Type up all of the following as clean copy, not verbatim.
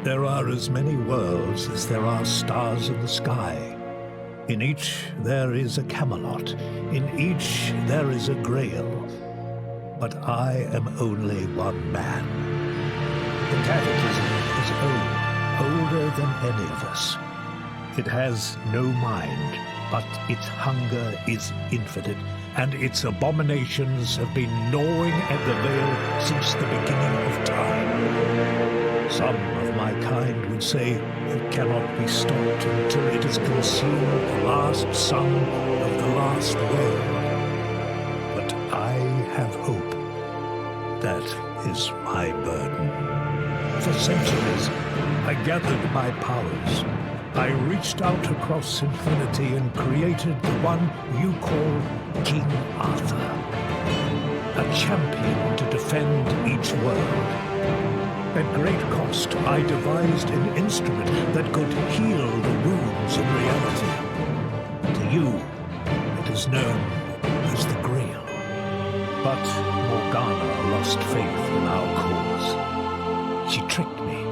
There are as many worlds as there are stars in the sky. In each there is a Camelot. In each there is a Grail. But I am only one man. The Cataclysm is old, older than any of us. It has no mind, but its hunger is infinite, and its abominations have been gnawing at the veil since the beginning of time. Some of my kind would say it cannot be stopped until it has consumed the last son of the last world. But I have hope. That is my burden. For centuries, I gathered my powers. I reached out across infinity and created the one you call King Arthur. A champion to defend each world. At great cost, I devised an instrument that could heal the wounds in reality. To you, it is known as the Grail. But Morgana lost faith in our cause. She tricked me,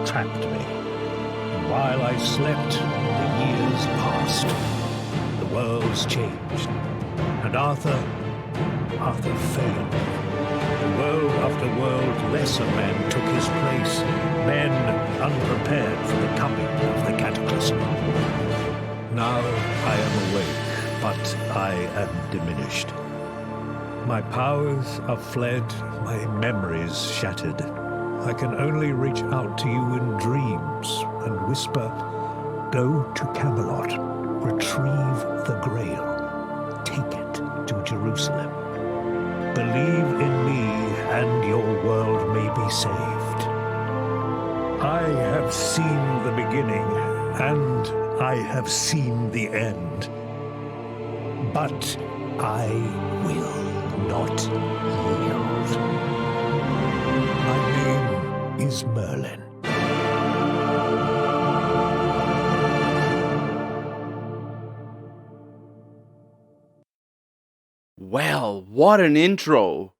trapped me. And while I slept, the years passed. The worlds changed. And Arthur failed. World after world, lesser men took his place, men unprepared for the coming of the Cataclysm. Now I am awake, but I am diminished. My powers are fled, my memories shattered. I can only reach out to you in dreams and whisper, "Go to Camelot, retrieve the Grail, take it to Jerusalem. Believe in me, and your world may be saved." I have seen the beginning, and I have seen the end. But I will not yield. My name is Merlin. Well, what an intro.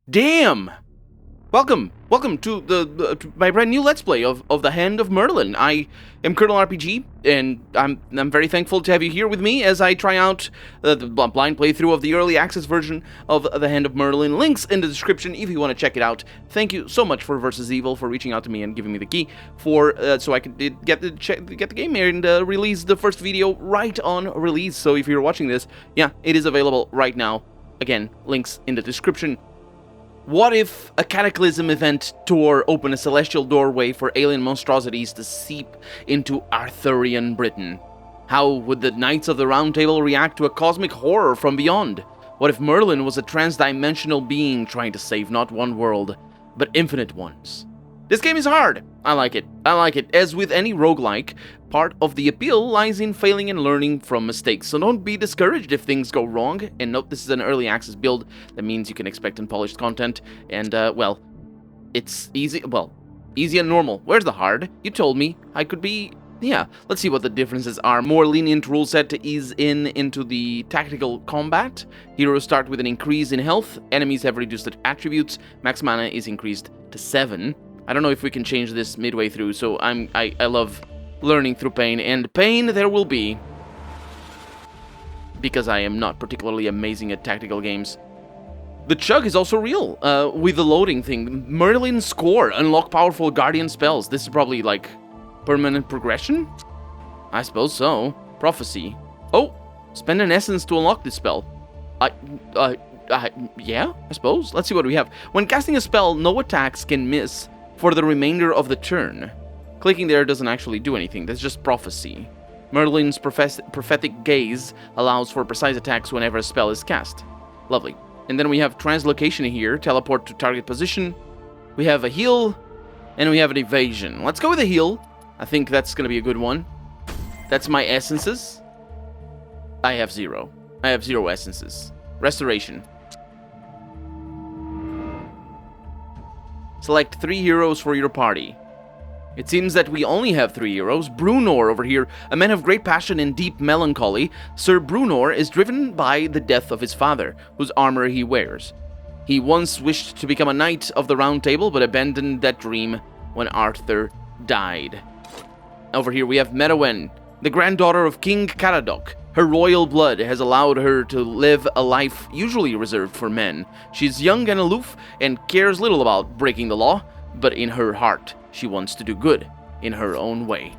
Damn! Welcome to to my brand new Let's Play of the Hand of Merlin. I am Colonel RPG, and I'm very thankful to have you here with me as I try out the blind playthrough of the early access version of the Hand of Merlin. Links in the description if you want to check it out. Thank you so much for Versus Evil for reaching out to me and giving me the key for so I could get the game here and release the first video right on release. So if you're watching this, yeah, it is available right now. Again, links in the description. What if a cataclysm event tore open a celestial doorway for alien monstrosities to seep into Arthurian Britain? How would the Knights of the Round Table react to a cosmic horror from beyond? What if Merlin was a transdimensional being trying to save not one world, but infinite ones? This game is hard. I like it. As with any roguelike, part of the appeal lies in failing and learning from mistakes, so don't be discouraged if things go wrong. And note, this is an early access build. That means you can expect unpolished content, and, well, it's easy, easy and normal. Where's the hard? You told me I could be... Yeah, let's see what the differences are. More lenient rule set to ease into the tactical combat. Heroes start with an increase in health. Enemies have reduced attributes. Max mana is increased to 7. I don't know if we can change this midway through, so I love learning through pain, and pain there will be, because I am not particularly amazing at tactical games. The chug is also real, with the loading thing. Merlin score, unlock powerful guardian spells. This is probably, like, permanent progression? I suppose so. Prophecy. Oh, spend an essence to unlock this spell. Yeah, I suppose. Let's see what we have. When casting a spell, no attacks can miss for the remainder of the turn. Clicking there doesn't actually do anything, that's just prophecy. Merlin's prophetic gaze allows for precise attacks whenever a spell is cast. Lovely. And then we have translocation here, teleport to target position. We have a heal, and we have an evasion. Let's go with a heal. I think that's going to be a good one. That's my essences. I have 0. I have 0 essences. Restoration. Select 3 heroes for your party. It seems that we only have 3 heroes. Brunor over here, a man of great passion and deep melancholy. Sir Brunor is driven by the death of his father, whose armor he wears. He once wished to become a knight of the Round Table, but abandoned that dream when Arthur died. Over here we have Merowen, the granddaughter of King Caradoc. Her royal blood has allowed her to live a life usually reserved for men. She's young and aloof and cares little about breaking the law, but in her heart, she wants to do good in her own way.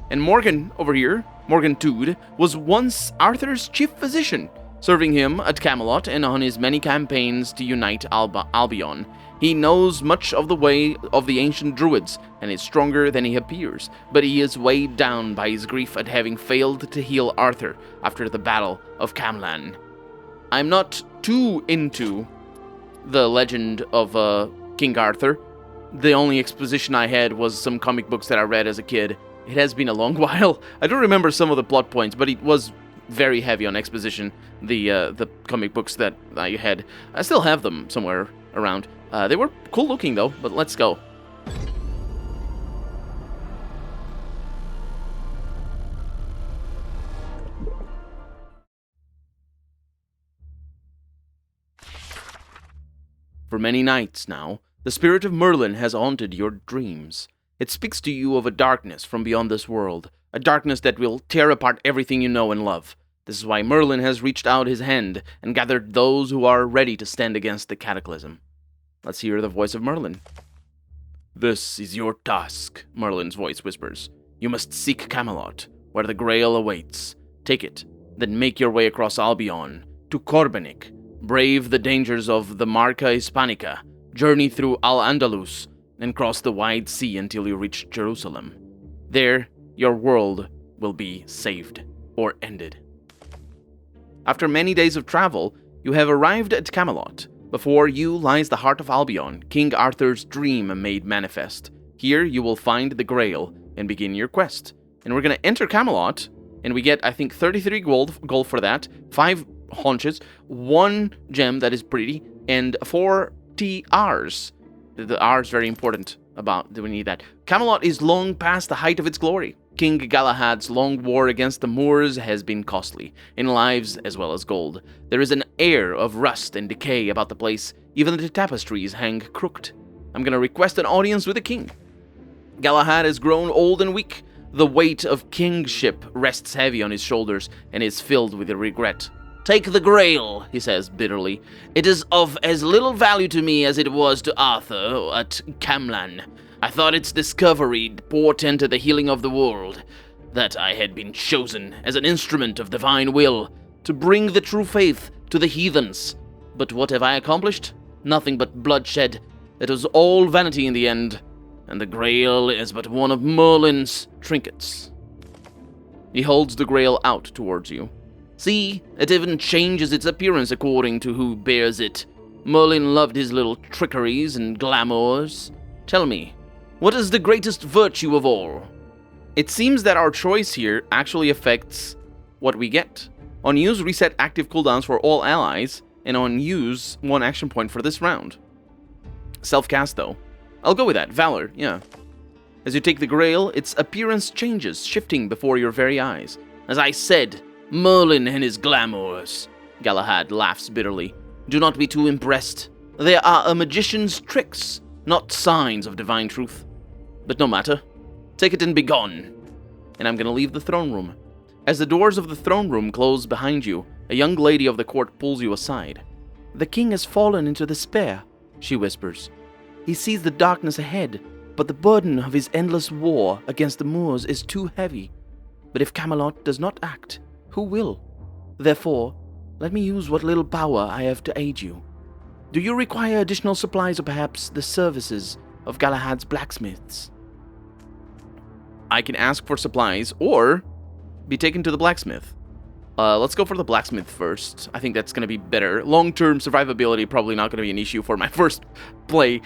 And Morgan over here, Morgan Tude, was once Arthur's chief physician, serving him at Camelot and on his many campaigns to unite Albion. He knows much of the way of the ancient druids and is stronger than he appears, but he is weighed down by his grief at having failed to heal Arthur after the Battle of Camlan. I'm not too into the legend of King Arthur. The only exposition I had was some comic books that I read as a kid. It has been a long while. I don't remember some of the plot points, but it was very heavy on exposition, the comic books that I had. I still have them somewhere around. They were cool looking though, but let's go. For many nights now, the spirit of Merlin has haunted your dreams. It speaks to you of a darkness from beyond this world, a darkness that will tear apart everything you know and love. This is why Merlin has reached out his hand and gathered those who are ready to stand against the cataclysm. Let's hear the voice of Merlin. "This is your task," Merlin's voice whispers. "You must seek Camelot, where the Grail awaits. Take it, then make your way across Albion to Corbenic. Brave the dangers of the Marca Hispanica, journey through Al-Andalus, and cross the wide sea until you reach Jerusalem. There, your world will be saved or ended." After many days of travel, you have arrived at Camelot. Before you lies the heart of Albion, King Arthur's dream made manifest. Here you will find the Grail and begin your quest. And we're going to enter Camelot, and we get, I think, 33 gold for that, 5 haunches, 1 gem that is pretty, and 40 Rs. The R is very important we need that. Camelot is long past the height of its glory. King Galahad's long war against the Moors has been costly, in lives as well as gold. There is an air of rust and decay about the place. Even the tapestries hang crooked. I'm gonna request an audience with the king. Galahad has grown old and weak. The weight of kingship rests heavy on his shoulders and is filled with regret. "Take the Grail," he says bitterly. "It is of as little value to me as it was to Arthur at Camlan. I thought its discovery portended the healing of the world, that I had been chosen as an instrument of divine will to bring the true faith to the heathens. But what have I accomplished? Nothing but bloodshed. It was all vanity in the end, and the Grail is but one of Merlin's trinkets." He holds the Grail out towards you. "See, it even changes its appearance according to who bears it. Merlin loved his little trickeries and glamours. Tell me, what is the greatest virtue of all?" It seems that our choice here actually affects what we get. On use, reset active cooldowns for all allies, and on use, 1 action point for this round. Self-cast though. I'll go with that. Valor, yeah. As you take the Grail, its appearance changes, shifting before your very eyes. "As I said, Merlin and his glamours." Galahad laughs bitterly. "Do not be too impressed. They are a magician's tricks, not signs of divine truth. But no matter. Take it and be gone." And I'm gonna leave the throne room. As the doors of the throne room close behind you, a young lady of the court pulls you aside. "The king has fallen into despair," she whispers. "He sees the darkness ahead, but the burden of his endless war against the Moors is too heavy. But if Camelot does not act, who will? Therefore, let me use what little power I have to aid you. Do you require additional supplies or perhaps the services of Galahad's blacksmiths?" I can ask for supplies or be taken to the blacksmith. Let's go for the blacksmith first. I think that's going to be better. Long-term survivability probably not going to be an issue for my first play.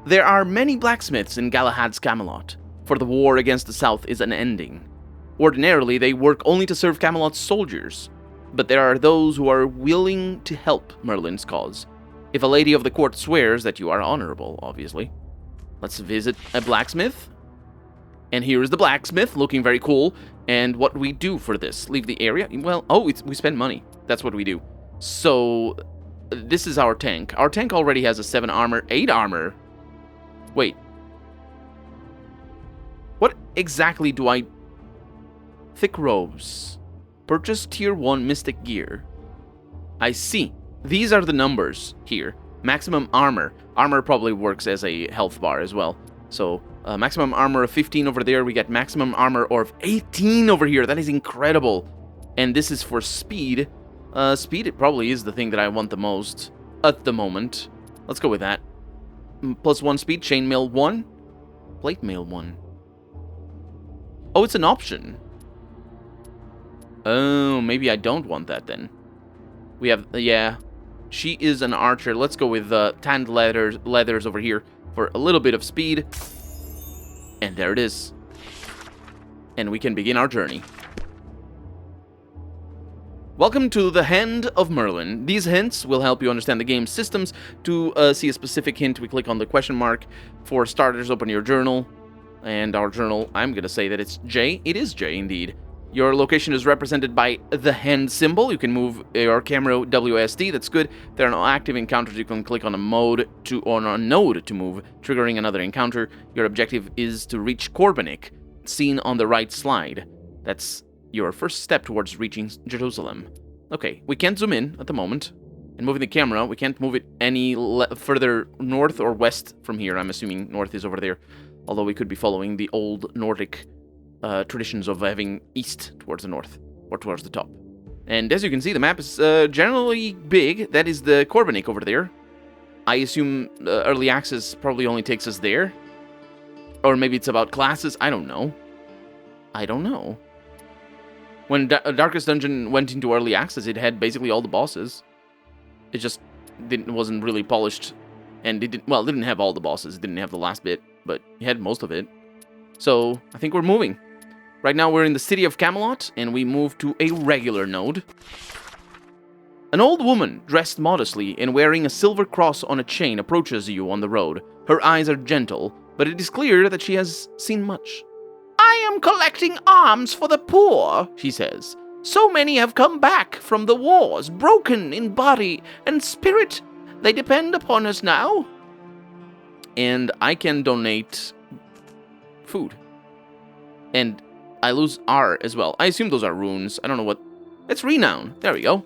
There are many blacksmiths in Galahad's Camelot, for the war against the south is unending. Ordinarily, they work only to serve Camelot's soldiers, but there are those who are willing to help Merlin's cause. If a lady of the court swears that you are honorable, obviously. Let's visit a blacksmith. And here is the blacksmith, looking very cool. And what we do for this? Leave the area? Well, we spend money. That's what we do. So, this is our tank. Our tank already has a 7 armor, 8 armor. Wait. exactly do I... Thick robes. Purchase tier 1 mystic gear. I see. These are the numbers here. Maximum armor. Armor probably works as a health bar as well. So, maximum armor of 15 over there. We get maximum armor of 18 over here. That is incredible. And this is for speed. Speed, it probably is the thing that I want the most at the moment. Let's go with that. +1 speed, chainmail 1, plate mail 1. Oh, it's an option. Oh, maybe I don't want that then. We have, yeah, she is an archer. Let's go with tanned leathers over here for a little bit of speed. And there it is. And we can begin our journey. Welcome to the Hand of Merlin. These hints will help you understand the game's systems. To see a specific hint, we click on the question mark. For starters, open your journal. And our journal, I'm going to say that it's J. It is J, indeed. Your location is represented by the hand symbol. You can move your camera WSD, that's good. If there are no active encounters, you can click on a node to move, triggering another encounter. Your objective is to reach Corbinic, seen on the right slide. That's your first step towards reaching Jerusalem. Okay, we can't zoom in at the moment. And moving the camera, we can't move it any further north or west from here. I'm assuming north is over there. Although we could be following the old Nordic traditions of having east towards the north, or towards the top. And as you can see, the map is generally big. That is the Corbinic over there. I assume early access probably only takes us there. Or maybe it's about classes. I don't know. When Darkest Dungeon went into early access, it had basically all the bosses. It just wasn't really polished. And it didn't have all the bosses. It didn't have the last bit, but it had most of it. So, I think we're moving. Right now we're in the city of Camelot, and we move to a regular node. An old woman, dressed modestly and wearing a silver cross on a chain, approaches you on the road. Her eyes are gentle, but it is clear that she has seen much. I am collecting alms for the poor, she says. So many have come back from the wars, broken in body and spirit. They depend upon us now. And I can donate food. And I lose R as well. I assume those are runes. I don't know what... It's renown. There we go.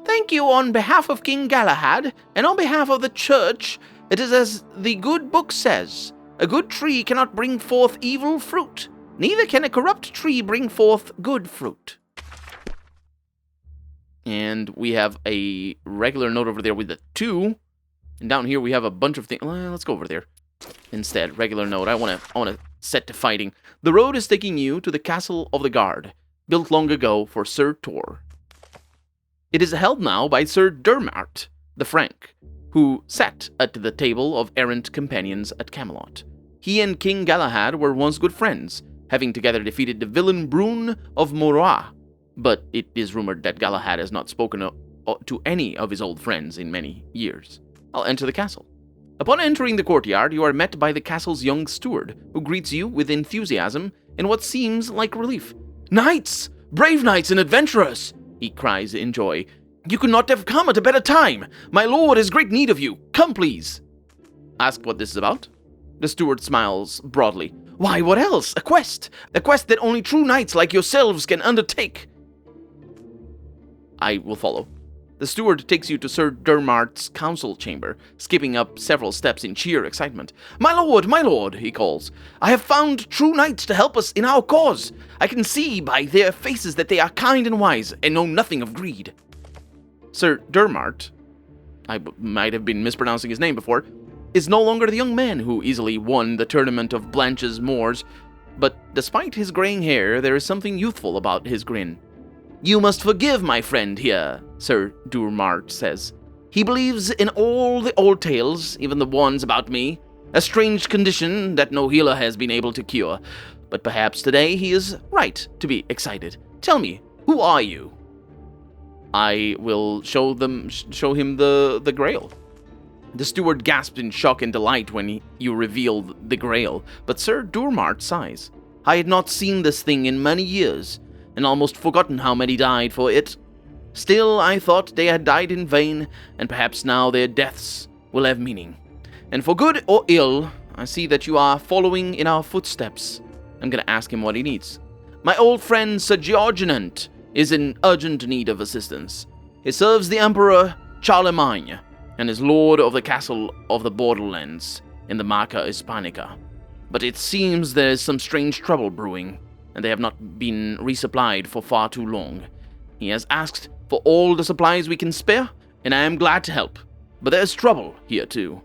Thank you on behalf of King Galahad, and on behalf of the church. It is as the good book says. A good tree cannot bring forth evil fruit. Neither can a corrupt tree bring forth good fruit. And we have a regular note over there with the 2. And down here we have a bunch of things. Let's go over there. Instead, regular note. I want to set to fighting. The road is taking you to the Castle of the Guard, built long ago for Sir Tor. It is held now by Sir Dermart, the Frank, who sat at the table of errant companions at Camelot. He and King Galahad were once good friends, having together defeated the villain Brune of Morois, but it is rumored that Galahad has not spoken to any of his old friends in many years. I'll enter the castle. Upon entering the courtyard, you are met by the castle's young steward, who greets you with enthusiasm and what seems like relief. Knights! Brave knights and adventurers! He cries in joy. You could not have come at a better time! My lord has great need of you! Come, please! Ask what this is about? The steward smiles broadly. Why, what else? A quest! A quest that only true knights like yourselves can undertake! I will follow. The steward takes you to Sir Dermart's council chamber, skipping up several steps in sheer excitement. My lord, he calls. I have found true knights to help us in our cause. I can see by their faces that they are kind and wise, and know nothing of greed. Sir Dermart, I might have been mispronouncing his name before, is no longer the young man who easily won the tournament of Blanche's Moors, but despite his graying hair, there is something youthful about his grin. You must forgive my friend here, Sir Dermart says. He believes in all the old tales, even the ones about me, a strange condition that no healer has been able to cure. But perhaps today he is right to be excited. Tell me, who are you? I will show him the Grail. The steward gasped in shock and delight when you revealed the Grail, but Sir Dermart sighs. I had not seen this thing in many years, and almost forgotten how many died for it. Still, I thought they had died in vain, and perhaps now their deaths will have meaning. And for good or ill, I see that you are following in our footsteps, I'm gonna ask him what he needs. My old friend Sir Georginant is in urgent need of assistance. He serves the Emperor Charlemagne and is lord of the castle of the Borderlands in the Marca Hispanica. But it seems there is some strange trouble brewing, and they have not been resupplied for far too long. He has asked for all the supplies we can spare, and I am glad to help. But there is trouble here too,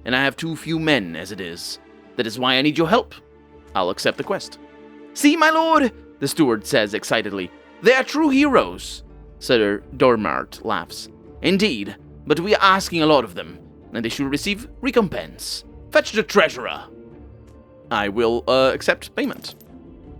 and I have too few men as it is. That is why I need your help. I'll accept the quest. See, my lord, the steward says excitedly. They are true heroes. Sir Dormart laughs. Indeed, but we are asking a lot of them, and they should receive recompense. Fetch the treasurer. I will accept payment.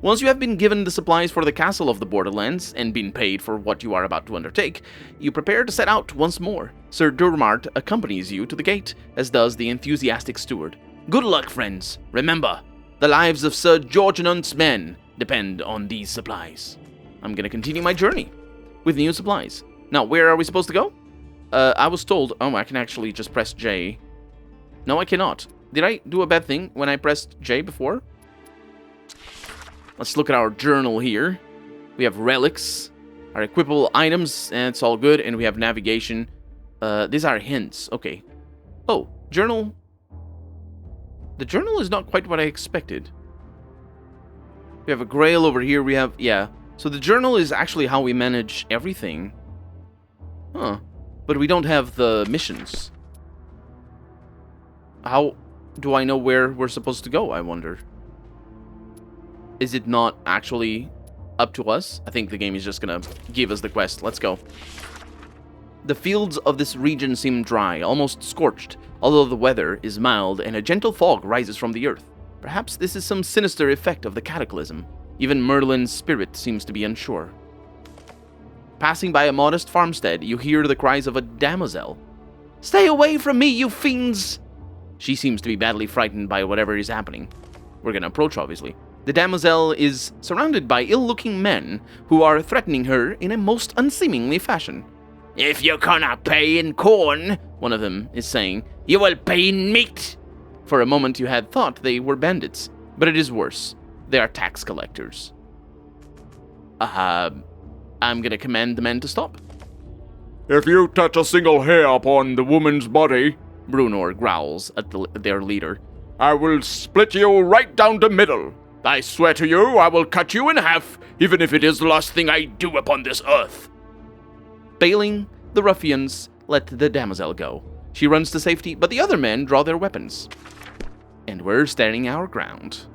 Once you have been given the supplies for the castle of the Borderlands and been paid for what you are about to undertake, you prepare to set out once more. Sir Dormart accompanies you to the gate, as does the enthusiastic steward. Good luck, friends. Remember, the lives of Sir Georginant's men depend on these supplies. I'm gonna continue my journey with new supplies. Now, where are we supposed to go? I was told... Oh, I can actually just press J. No, I cannot. Did I do a bad thing when I pressed J before? Let's look at our journal here. We have relics, our equipable items, and it's all good. And we have navigation. These are hints. Okay. Oh, journal. The journal is not quite what I expected. We have a grail over here. We have... Yeah. So the journal is actually how we manage everything. Huh. But we don't have the missions. How do I know where we're supposed to go, I wonder? Is it not actually up to us? I think the game is just gonna give us the quest. Let's go. The fields of this region seem dry, almost scorched, although the weather is mild and a gentle fog rises from the earth. Perhaps this is some sinister effect of the cataclysm. Even Merlin's spirit seems to be unsure. Passing by a modest farmstead, you hear the cries of a damosel. Stay away from me, you fiends! She seems to be badly frightened by whatever is happening. We're gonna approach, obviously. The damosel is surrounded by ill-looking men who are threatening her in a most unseemly fashion. If you cannot pay in corn, one of them is saying, you will pay in meat. For a moment you had thought they were bandits, but it is worse. They are tax collectors. I'm gonna command the men to stop. If you touch a single hair upon the woman's body, Brunor growls at their leader, I will split you right down the middle. I swear to you, I will cut you in half, even if it is the last thing I do upon this earth. Failing, the ruffians let the damosel go. She runs to safety, but the other men draw their weapons. And we're standing our ground.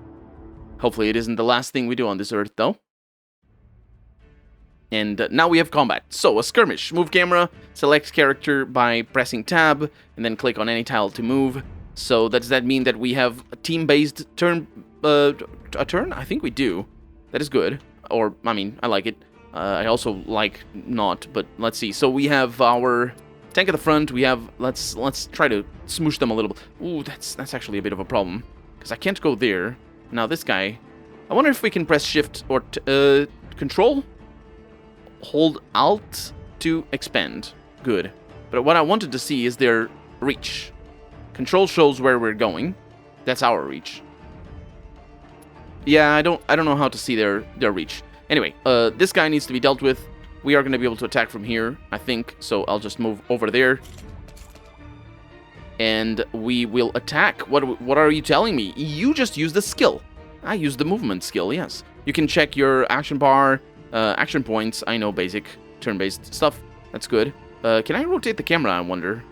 Hopefully it isn't the last thing we do on this earth, though. And now we have combat. So, a skirmish. Move camera, select character by pressing tab, and then click on any tile to move. So, does that mean that we have a team-based turn... a turn? I think we do. That is good. Or, I mean, I like it. I also like not, but let's see. So, we have our tank at the front. We have... Let's try to smoosh them a little bit. Ooh, that's actually a bit of a problem. Because I can't go there. Now, this guy... I wonder if we can press shift or... control? Hold Alt to expand. Good. But what I wanted to see is their reach. Control shows where we're going. That's our reach. Yeah, I don't know how to see their reach. Anyway, this guy needs to be dealt with. We are going to be able to attack from here, I think. So I'll just move over there. And we will attack. What are you telling me? You just used the skill. I used the movement skill, yes. You can check your action bar... action points, I know basic turn-based stuff. That's good. Can I rotate the camera, I wonder?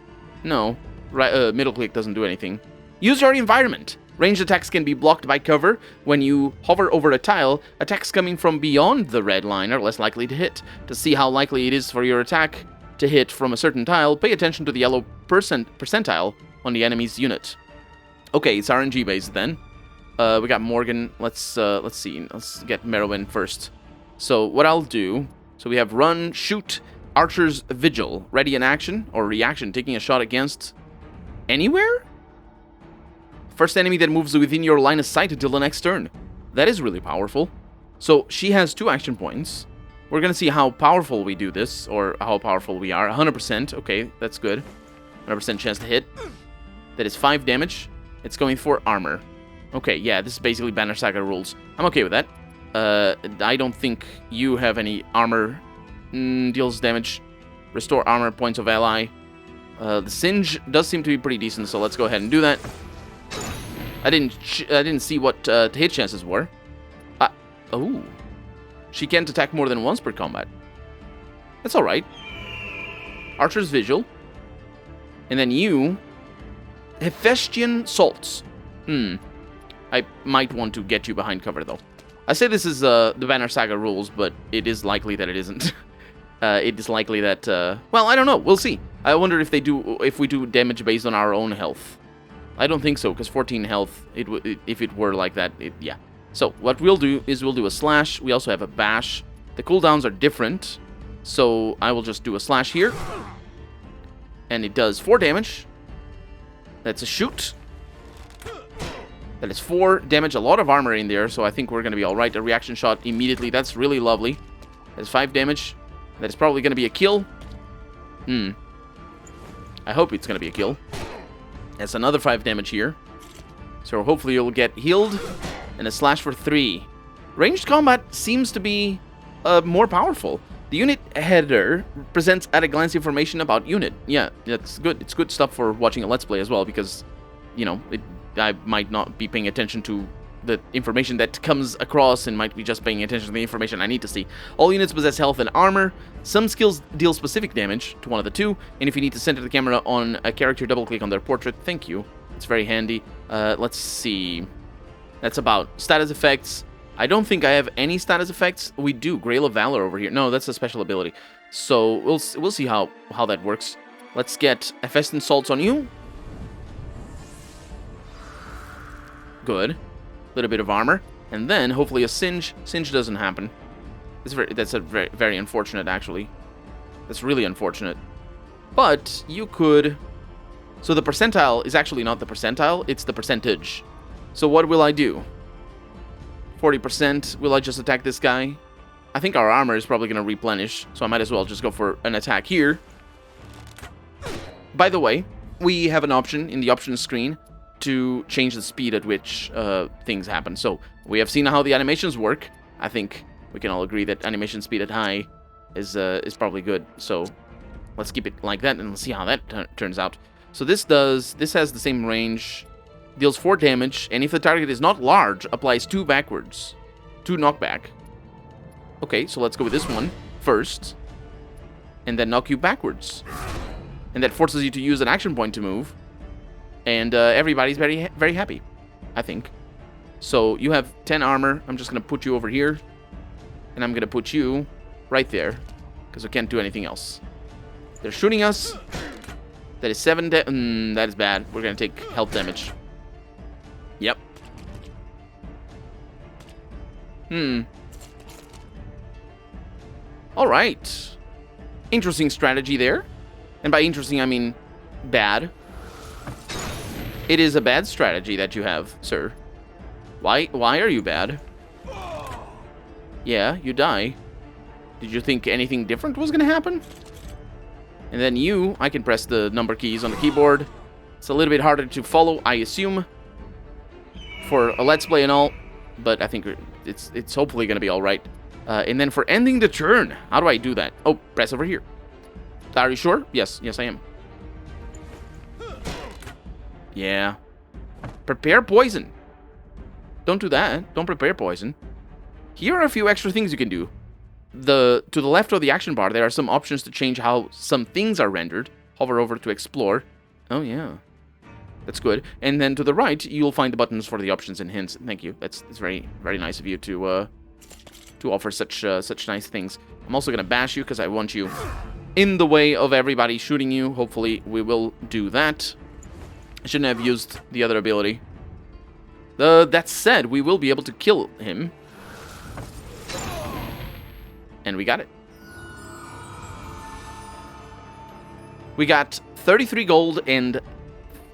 No. Right, middle click doesn't do anything. Use your environment. Ranged attacks can be blocked by cover. When you hover over a tile, attacks coming from beyond the red line are less likely to hit. To see how likely it is for your attack to hit from a certain tile, pay attention to the yellow percentile on the enemy's unit. Okay, it's RNG based then. We got Morgan. Let's see. Let's get Merwin first. So what I'll do, so we have run, shoot, archer's vigil, ready in action or reaction, taking a shot against anywhere? First enemy that moves within your line of sight until the next turn. That is really powerful. So she has 2 action points. We're going to see how powerful we do this, or how powerful we are. 100%, okay, that's good. 100% chance to hit. That is 5 damage. It's going for armor. Okay, yeah, this is basically Banner Saga rules. I'm okay with that. I don't think you have any armor. Deals damage. Restore armor points of ally. The Singe does seem to be pretty decent, so let's go ahead and do that. I didn't see what the hit chances were. Oh. She can't attack more than once per combat. That's alright. Archer's Vigil. And then you... Hephaestian Salts. I might want to get you behind cover, though. I say this is the Banner Saga rules, but it is likely that it isn't. It is likely that... well, I don't know. We'll see. I wonder if we do damage based on our own health. I don't think so, because 14 health, if it were like that, yeah. So, what we'll do is we'll do a slash. We also have a bash. The cooldowns are different, so I will just do a slash here. And it does 4 damage. That's a shoot. That is 4 damage, a lot of armor in there, so I think we're going to be alright. A reaction shot immediately, that's really lovely. That's 5 damage. That is probably going to be a kill. I hope it's going to be a kill. That's another 5 damage here. So hopefully you'll get healed. And a slash for 3. Ranged combat seems to be more powerful. The unit header presents at a glance information about unit. Yeah, that's good. It's good stuff for watching a Let's Play as well, because, you know, I might not be paying attention to the information that comes across and might be just paying attention to the information I need to see. All units possess health and armor. Some skills deal specific damage to one of the two, and if you need to center the camera on a character, double-click on their portrait. Thank you. It's very handy. Let's see. That's about status effects. I don't think I have any status effects. We do. Grail of Valor over here. No, that's a special ability. So we'll see how that works. Let's get Hephaestian Salts on you. Good. Little bit of armor. And then, hopefully, a Singe. Singe doesn't happen. That's a very, very unfortunate, actually. That's really unfortunate. But you could... So the percentile is actually not the percentile. It's the percentage. So what will I do? 40%. Will I just attack this guy? I think our armor is probably going to replenish, so I might as well just go for an attack here. By the way, we have an option in the options screen to change the speed at which things happen. So we have seen how the animations work. I think we can all agree that animation speed at high is probably good. So let's keep it like that and let's see how that turns out. So this has the same range. Deals 4 damage, and if the target is not large, applies 2 backwards. 2 knockback. Okay, so let's go with this one first. And then knock you backwards. And that forces you to use an action point to move. And everybody's very, very happy, I think. So you have 10 armor. I'm just going to put you over here. And I'm going to put you right there. Because we can't do anything else. They're shooting us. That is 7 that is bad. We're going to take health damage. Yep. Alright. Interesting strategy there. And by interesting, I mean bad. It is a bad strategy that you have, sir. Why are you bad? Yeah, you die. Did you think anything different was going to happen? And then I can press the number keys on the keyboard. It's a little bit harder to follow, I assume, for a Let's Play and all, but I think it's hopefully going to be alright. And then for ending the turn, how do I do that? Oh, press over here. Are you sure? Yes, I am. Yeah. Prepare poison. Don't do that. Don't prepare poison. Here are a few extra things you can do. To the left of the action bar, there are some options to change how some things are rendered. Hover over to explore. Oh, yeah. That's good. And then to the right, you'll find the buttons for the options and hints. Thank you. It's very, very nice of you to offer such nice things. I'm also going to bash you because I want you in the way of everybody shooting you. Hopefully, we will do that. I shouldn't have used the other ability. That said, we will be able to kill him. And we got it. We got 33 gold and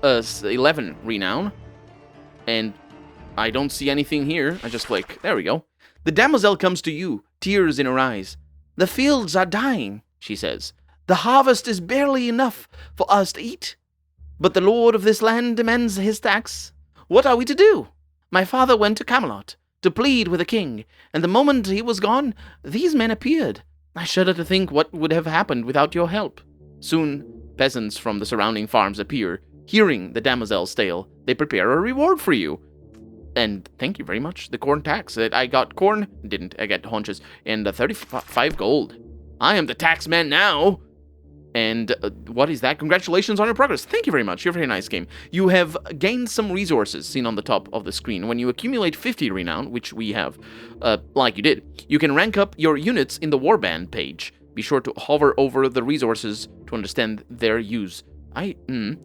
11 renown. And I don't see anything here. I just click. There we go. The damosel comes to you, tears in her eyes. The fields are dying, she says. The harvest is barely enough for us to eat. But the lord of this land demands his tax. What are we to do? My father went to Camelot to plead with the king, and the moment he was gone, these men appeared. I shudder to think what would have happened without your help. Soon, peasants from the surrounding farms appear. Hearing the damosel's tale, they prepare a reward for you. And thank you very much. The corn tax. I got corn, didn't. I got haunches. And 35 gold. I am the tax man now. And what is that? Congratulations on your progress. Thank you very much. You're a very nice game. You have gained some resources seen on the top of the screen. When you accumulate 50 renown, which we have, like you did, you can rank up your units in the warband page. Be sure to hover over the resources to understand their use.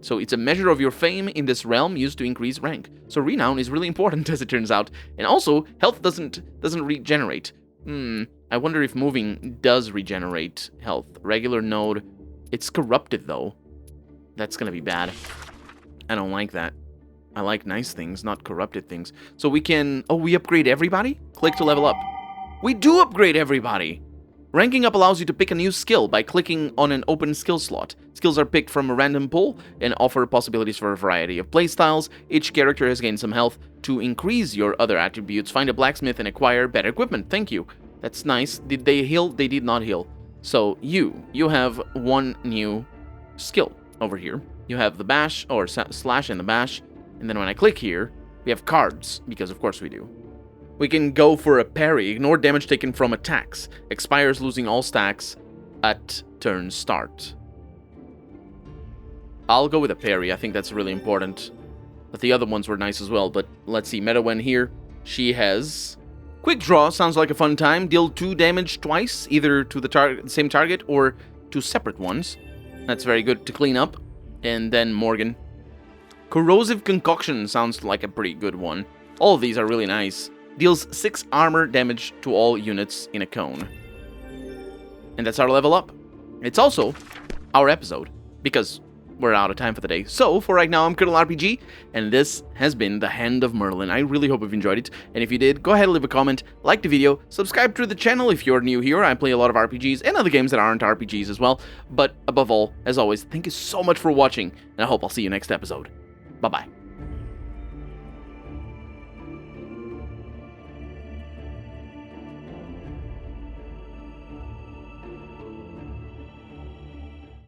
So it's a measure of your fame in this realm used to increase rank. So renown is really important, as it turns out. And also, health doesn't regenerate. I wonder if moving does regenerate health. Regular node. It's corrupted, though. That's gonna be bad. I don't like that. I like nice things, not corrupted things. So we can... Oh, we upgrade everybody? Click to level up. We do upgrade everybody! Ranking up allows you to pick a new skill by clicking on an open skill slot. Skills are picked from a random pool and offer possibilities for a variety of playstyles. Each character has gained some health to increase your other attributes. Find a blacksmith and acquire better equipment. Thank you. That's nice. Did they heal? They did not heal. So you have one new skill over here. You have the bash, or slash and the bash. And then when I click here, we have cards, because of course we do. We can go for a parry. Ignore damage taken from attacks. Expires losing all stacks at turn start. I'll go with a parry. I think that's really important. But the other ones were nice as well. But let's see. Medawen here. She has... Quick Draw. Sounds like a fun time. Deal 2 damage twice. Either to the same target or to separate ones. That's very good to clean up. And then Morgan. Corrosive Concoction sounds like a pretty good one. All of these are really nice. Deals 6 armor damage to all units in a cone. And that's our level up. It's also our episode, because we're out of time for the day. So, for right now, I'm Colonel RPG, and this has been The Hand of Merlin. I really hope you've enjoyed it, and if you did, go ahead and leave a comment, like the video, subscribe to the channel if you're new here. I play a lot of RPGs, and other games that aren't RPGs as well. But above all, as always, thank you so much for watching, and I hope I'll see you next episode. Bye-bye.